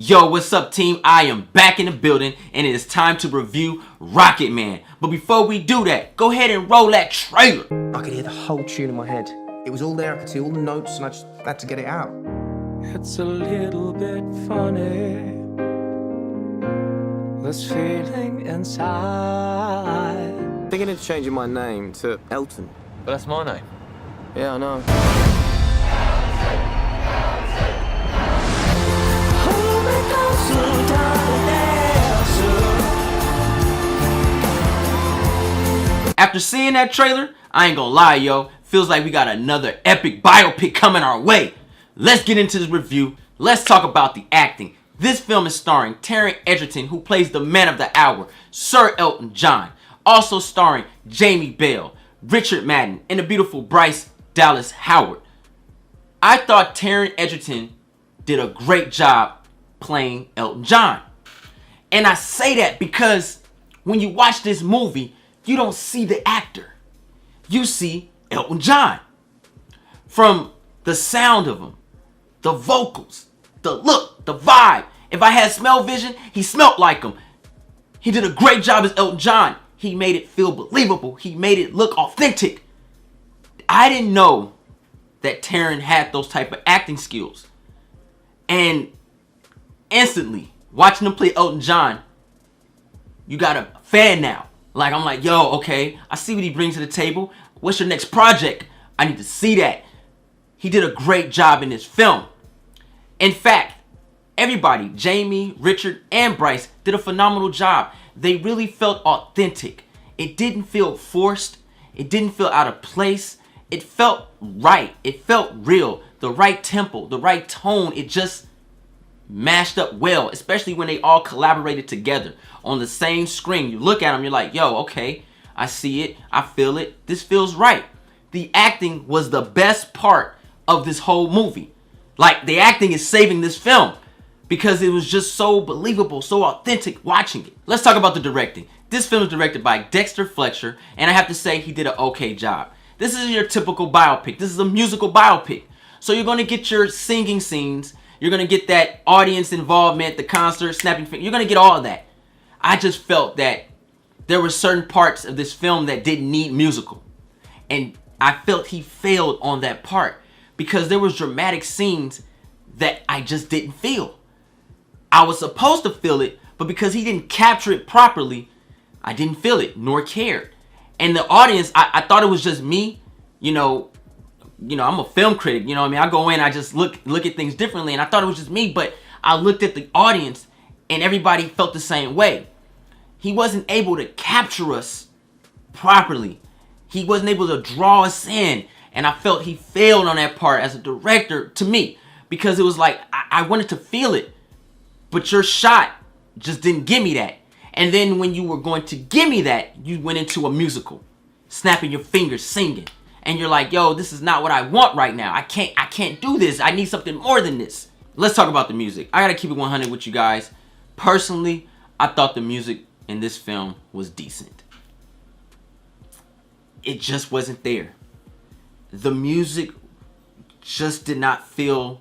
Yo, what's up, team? I am back in the building, and it is time to review Rocketman. But before we do that, go ahead and roll that trailer. I could hear the whole tune in my head. It was all there, I could see all the notes, and I just had to get it out. It's a little bit funny, this feeling inside. Thinking of changing my name to Elton. But that's my name. Yeah, I know. After seeing that trailer, I ain't gonna lie, yo. Feels like we got another epic biopic coming our way. Let's get into this review. Let's talk about the acting. This film is starring Taron Egerton, who plays the man of the hour, Sir Elton John. Also starring Jamie Bell, Richard Madden, and the beautiful Bryce Dallas Howard. I thought Taron Egerton did a great job playing Elton John. And I say that because when you watch this movie, you don't see the actor. You see Elton John. From the sound of him, the vocals, the look, the vibe. If I had smell vision, he smelled like him. He did a great job as Elton John. He made it feel believable. He made it look authentic. I didn't know that Taron had those type of acting skills. And instantly, watching him play Elton John, you got a fan now. Like, I'm like, yo, okay, I see what he brings to the table. What's your next project? I need to see that. He did a great job in this film. In fact, everybody, Jamie, Richard, and Bryce, did a phenomenal job. They really felt authentic. It didn't feel forced. It didn't feel out of place. It felt right. It felt real. The right tempo, the right tone. It just mashed up well, especially when they all collaborated together on the same screen. You look at them, you're like, yo, okay, I see it. I feel it. This feels right. The acting was the best part of this whole movie. Like, the acting is saving this film because it was just so believable, so authentic watching it. Let's talk about the directing. This film is directed by Dexter Fletcher, and I have to say he did an okay job. This is your typical biopic. This is a musical biopic. So you're going to get your singing scenes. You're going to get that audience involvement, the concert, snapping fingers. You're going to get all of that. I just felt that there were certain parts of this film that didn't need musical. And I felt he failed on that part because there was dramatic scenes that I just didn't feel. I was supposed to feel it, but because he didn't capture it properly, I didn't feel it nor cared. And the audience, I thought it was just me. You know, I'm a film critic. You know what I mean? I go in, I just look at things differently, and I thought it was just me. But I looked at the audience, and everybody felt the same way. He wasn't able to capture us properly. He wasn't able to draw us in, and I felt he failed on that part as a director to me because it was like I wanted to feel it, but your shot just didn't give me that. And then when you were going to give me that, you went into a musical, snapping your fingers, singing. And you're like, yo, this is not what I want right now. I can't do this. I need something more than this. Let's talk about the music. I gotta keep it 100 with you guys. Personally, I thought the music in this film was decent. It just wasn't there. The music just did not feel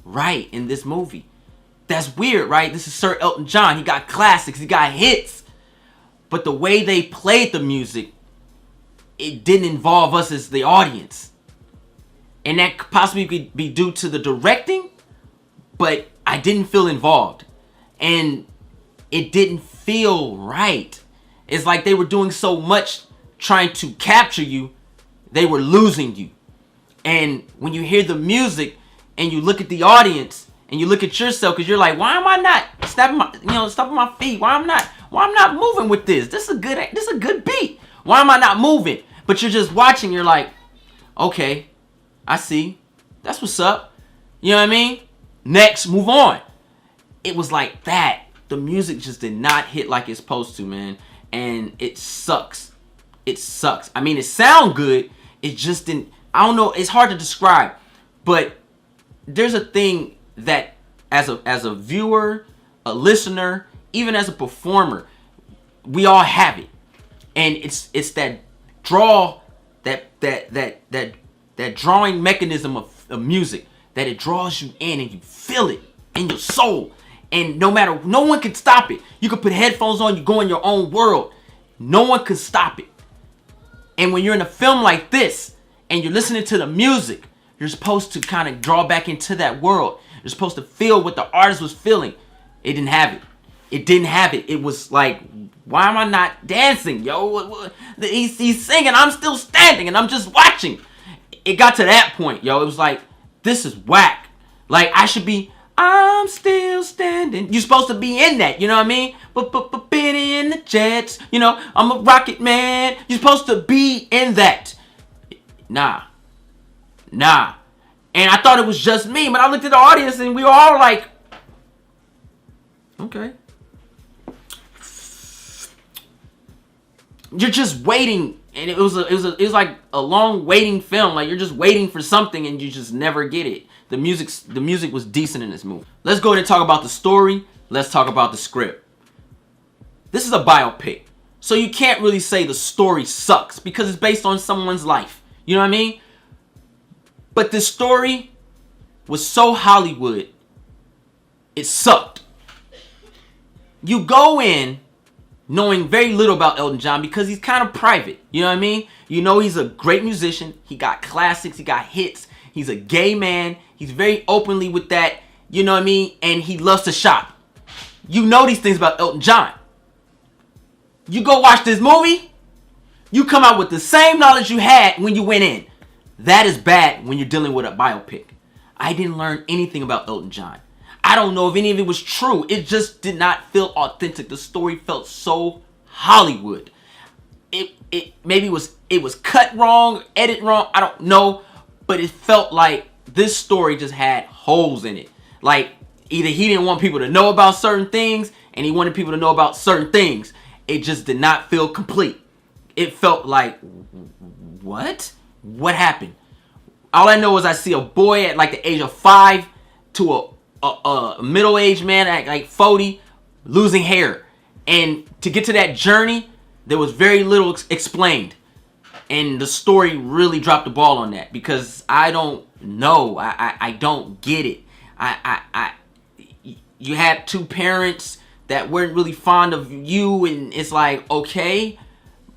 right in this movie. That's weird, right? This is Sir Elton John. He got classics, he got hits. But the way they played the music, it didn't involve us as the audience. And that could possibly be due to the directing, but I didn't feel involved. And it didn't feel right. It's like they were doing so much trying to capture you, they were losing you. And when you hear the music and you look at the audience and you look at yourself, because you're like, why am I not stopping my feet? Why I'm not moving with this? This is a good beat. Why am I not moving? But you're just watching, you're like, okay, I see. That's what's up. You know what I mean? Next, move on. It was like that. The music just did not hit like it's supposed to, man. And it sucks. It sucks. I mean, it sound good. It just didn't. I don't know. It's hard to describe. But there's a thing that as a viewer, a listener, even as a performer, we all have it. And it's that that drawing mechanism of music, that it draws you in and you feel it in your soul. And no one can stop it. You could put headphones on, you go in your own world. No one could stop it. And when you're in a film like this and you're listening to the music, you're supposed to kind of draw back into that world. You're supposed to feel what the artist was feeling. It didn't have it. It didn't have it. It was like, why am I not dancing, yo? He's singing, I'm still standing, and I'm just watching. It got to that point, yo. It was like, this is whack. Like, I'm still standing. You're supposed to be in that, you know what I mean? But Benny and the Jets, you know, I'm a Rocketman. You're supposed to be in that. Nah. And I thought it was just me, but I looked at the audience and we were all like, okay. You're just waiting, and it was like a long waiting film. Like, you're just waiting for something and you just never get it. The music was decent in this movie. Let's go ahead and talk about the story. Let's talk about the script. This is a biopic, so you can't really say the story sucks because it's based on someone's life. You know what I mean? But this story was so Hollywood, it sucked. You go in knowing very little about Elton John because he's kind of private. You know what I mean? You know he's a great musician. He got classics. He got hits. He's a gay man. He's very openly with that. You know what I mean? And he loves to shop. You know these things about Elton John. You go watch this movie, you come out with the same knowledge you had when you went in. That is bad when you're dealing with a biopic. I didn't learn anything about Elton John. I don't know if any of it was true. It just did not feel authentic. The story felt so Hollywood. It was cut wrong, edit wrong, I don't know, but it felt like this story just had holes in it. Like, either he didn't want people to know about certain things and he wanted people to know about certain things. It just did not feel complete. It felt like, what? What happened? All I know is I see a boy at like the age of 5 to a middle-aged man at like 40 losing hair. And to get to that journey, there was very little explained. And the story really dropped the ball on that because I don't know. I don't get it. You had two parents that weren't really fond of you, and it's like, okay,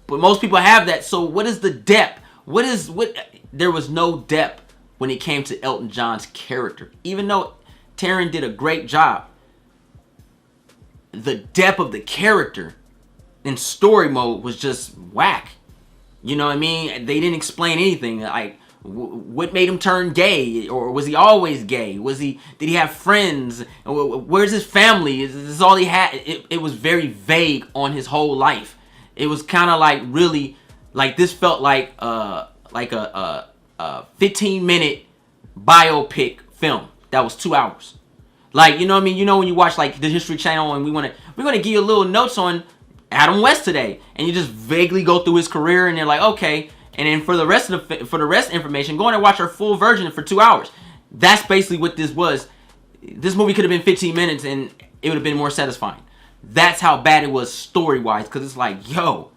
but most people have that. So what is the depth? There was no depth when it came to Elton John's character. Even though Taron did a great job, the depth of the character in story mode was just whack. You know what I mean? They didn't explain anything. Like, what made him turn gay? Or was he always gay? Did he have friends? Where's his family? Is this all he had? It was very vague on his whole life. It was kind of like, really, like, this felt like a 15-minute biopic film that was 2 hours. Like, you know what I mean? You know when you watch like the History Channel and we're gonna give you a little notes on Adam West today, and you just vaguely go through his career, and they're like, okay. And then for the rest information, go in and watch our full version for 2 hours. That's basically what this was. This movie could have been 15 minutes and it would have been more satisfying. That's how bad it was story-wise, because it's like, yo,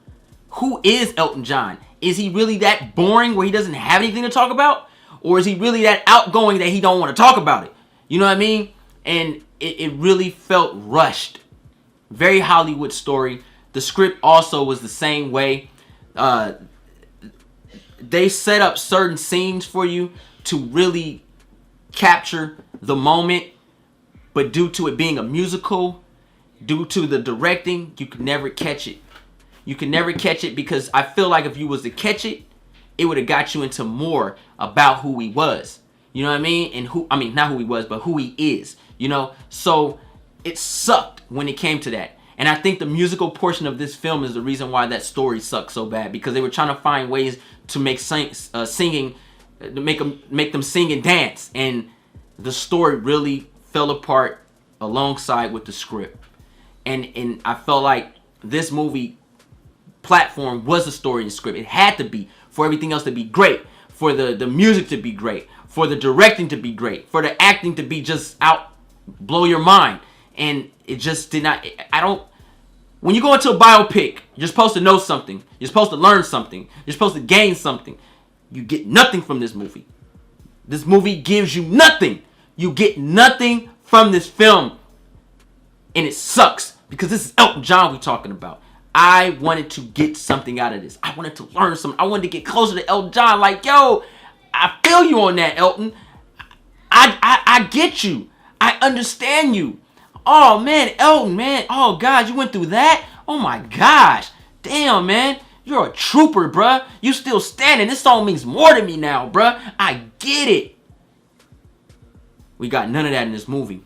who is Elton John? Is he really that boring where he doesn't have anything to talk about? Or is he really that outgoing that he don't want to talk about it? You know what I mean? And it really felt rushed. Very Hollywood story. The script also was the same way. They set up certain scenes for you to really capture the moment, but due to it being a musical, due to the directing, you could never catch it. You could never catch it because I feel like if you was to catch it, it would have got you into more about who he was. You know what I mean? And not who he was, but who he is. You know? So it sucked when it came to that. And I think the musical portion of this film is the reason why that story sucked so bad, because they were trying to find ways to make singing, to make them sing and dance, and the story really fell apart alongside with the script. And I felt like this movie platform was the story and script. It had to be for everything else to be great, for the music to be great, for the directing to be great, for the acting to be just out, blow your mind. And it just did not. When you go into a biopic, you're supposed to know something. You're supposed to learn something. You're supposed to gain something. You get nothing from this movie. This movie gives you nothing. You get nothing from this film. And it sucks because this is Elton John we talking about. I wanted to get something out of this. I wanted to learn something. I wanted to get closer to Elton John. Like, yo, I feel you on that, Elton. I get you. I understand you. Oh, man, Elton, man. Oh, God, you went through that? Oh, my gosh. Damn, man. You're a trooper, bruh. You still standing. This song means more to me now, bruh. I get it. We got none of that in this movie.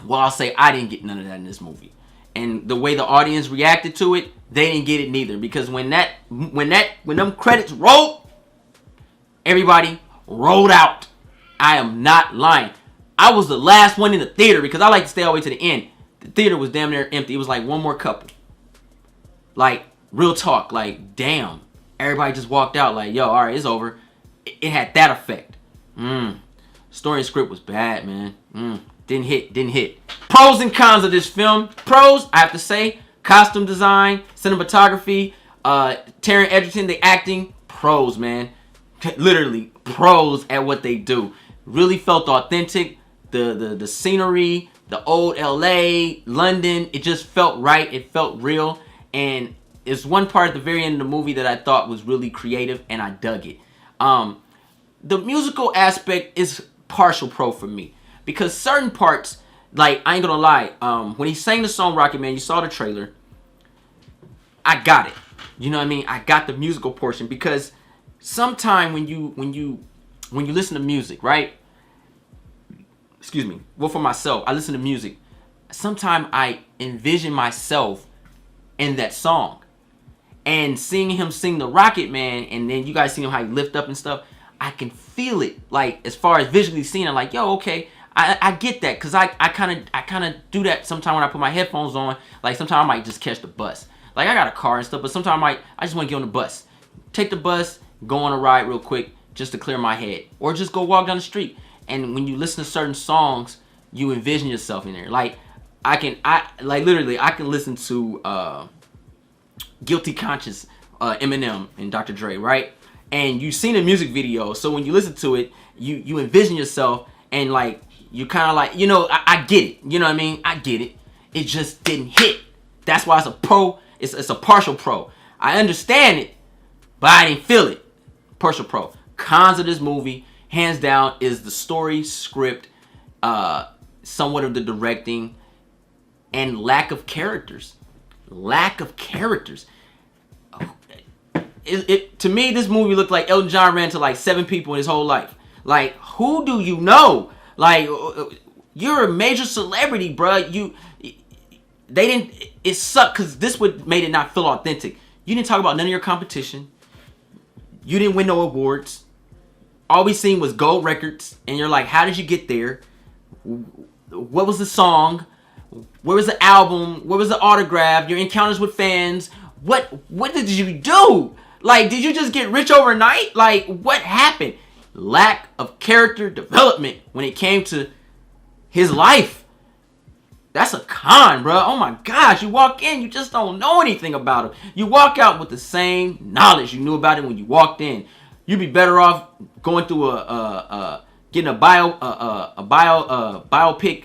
Well, I'll say I didn't get none of that in this movie. And the way the audience reacted to it, they didn't get it neither. Because when them credits rolled, everybody rolled out. I am not lying. I was the last one in the theater because I like to stay all the way to the end. The theater was damn near empty. It was like one more couple. Like, real talk. Like, damn. Everybody just walked out like, yo, all right, it's over. It had that effect. Story and script was bad, man. Didn't hit. Pros and cons of this film. Pros, I have to say, costume design, cinematography, Taron Egerton, the acting. Pros, man. Literally pros at what they do. Really felt authentic. The scenery, the old LA, London, it just felt right. It felt real. And it's one part at the very end of the movie that I thought was really creative, and I dug it. The musical aspect is partial pro for me. Because certain parts, like, I ain't gonna lie, when he sang the song Rocketman, you saw the trailer, I got it. You know what I mean? I got the musical portion because sometime when you listen to music, right? Excuse me. Well, for myself, I listen to music. Sometimes I envision myself in that song. And seeing him sing the Rocketman, and then you guys see him how he lift up and stuff, I can feel it. Like, as far as visually seeing it, like, yo, okay, I get that, because I kind of do that sometimes when I put my headphones on. Like, sometimes I might just catch the bus. Like, I got a car and stuff, but sometimes I just want to get on the bus. Take the bus, go on a ride real quick just to clear my head. Or just go walk down the street. And when you listen to certain songs, you envision yourself in there. Like, I can listen to Guilty Conscience, Eminem and Dr. Dre, right? And you've seen a music video, so when you listen to it, you envision yourself, and like, you kind of like, you know, I get it. You know what I mean? I get it. It just didn't hit. That's why it's a pro. It's a partial pro. I understand it, but I didn't feel it. Partial pro. Cons of this movie, hands down, is the story, script, somewhat of the directing, and lack of characters. Lack of characters. To me, this movie looked like Elton John ran to like 7 people in his whole life. Like, who do you know? Like, you're a major celebrity, bruh. It sucked because this would made it not feel authentic. You didn't talk about none of your competition. You didn't win no awards. All we seen was gold records. And you're like, how did you get there? What was the song? Where was the album? Where was the autograph? Your encounters with fans? What did you do? Like, did you just get rich overnight? Like, what happened? Lack of character development when it came to his life. That's a con, bro. Oh my gosh, you walk in, you just don't know anything about him. You walk out with the same knowledge you knew about him when you walked in. You'd be better off going through getting a biopic,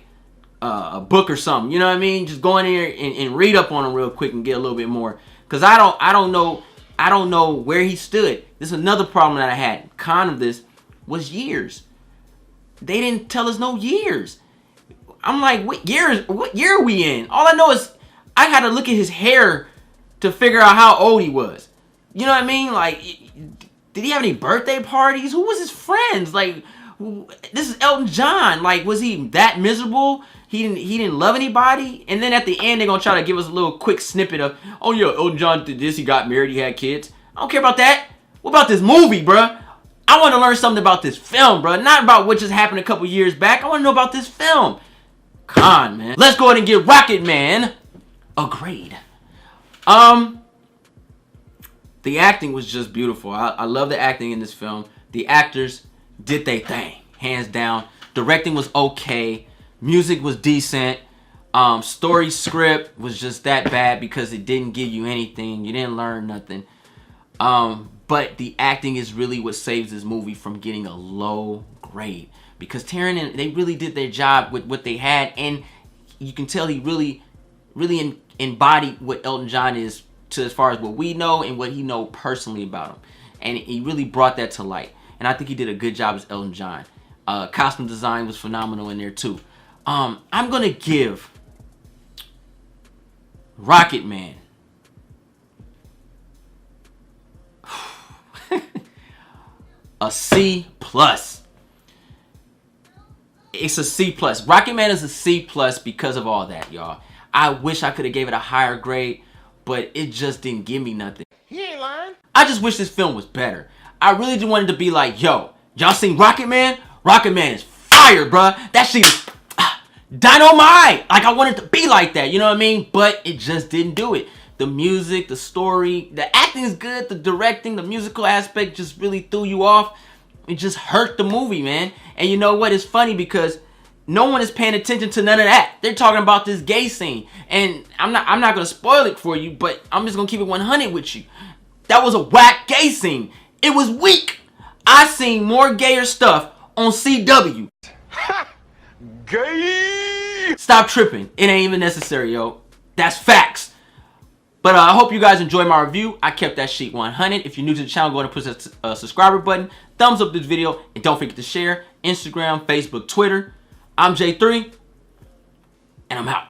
a book or something. You know what I mean? Just go in here and read up on him real quick and get a little bit more. Cause I don't know where he stood. This is another problem that I had. Con of this was years. They didn't tell us no years. I'm like, what year are we in? All I know is I had to look at his hair to figure out how old he was. You know what I mean? Like, did he have any birthday parties? Who was his friends? Like, this is Elton John. Like, was he that miserable? He didn't love anybody? And then at the end, they're going to try to give us a little quick snippet of, oh yeah, Elton John did this, he got married, he had kids. I don't care about that. What about this movie, bruh? I want to learn something about this film, bruh. Not about what just happened a couple years back. I want to know about this film. Con, man. Let's go ahead and give Rocketman a grade. The acting was just beautiful. I love the acting in this film. The actors did their thing, hands down. Directing was okay. Music was decent. Story script was just that bad because it didn't give you anything. You didn't learn nothing. But the acting is really what saves this movie from getting a low grade. Because Taron and they really did their job with what they had. And you can tell he really embodied what Elton John is, to as far as what we know and what he know personally about him, and he really brought that to light. And I think he did a good job as Elton John. Costume design was phenomenal in there too. I'm gonna give Rocketman a C+. It's a C+. Rocketman is a C+ because of all that, y'all. I wish I could have gave it a higher grade, but it just didn't give me nothing. He ain't lying. I just wish this film was better. I really just wanted to be like, yo, y'all seen Rocketman? Rocketman is fire, bruh. That shit is dynamite. Like, I wanted to be like that, you know what I mean? But it just didn't do it. The music, the story, the acting is good. The directing, the musical aspect just really threw you off. It just hurt the movie, man. And you know what? It's funny because no one is paying attention to none of that. They're talking about this gay scene. And I'm not gonna spoil it for you, but I'm just gonna keep it 100 with you. That was a whack gay scene. It was weak. I seen more gayer stuff on CW. Gay. Stop tripping. It ain't even necessary, yo. That's facts. But I hope you guys enjoyed my review. I kept that sheet 100. If you're new to the channel, go ahead and push that subscriber button. Thumbs up this video. And don't forget to share. Instagram, Facebook, Twitter. I'm J3. And I'm out.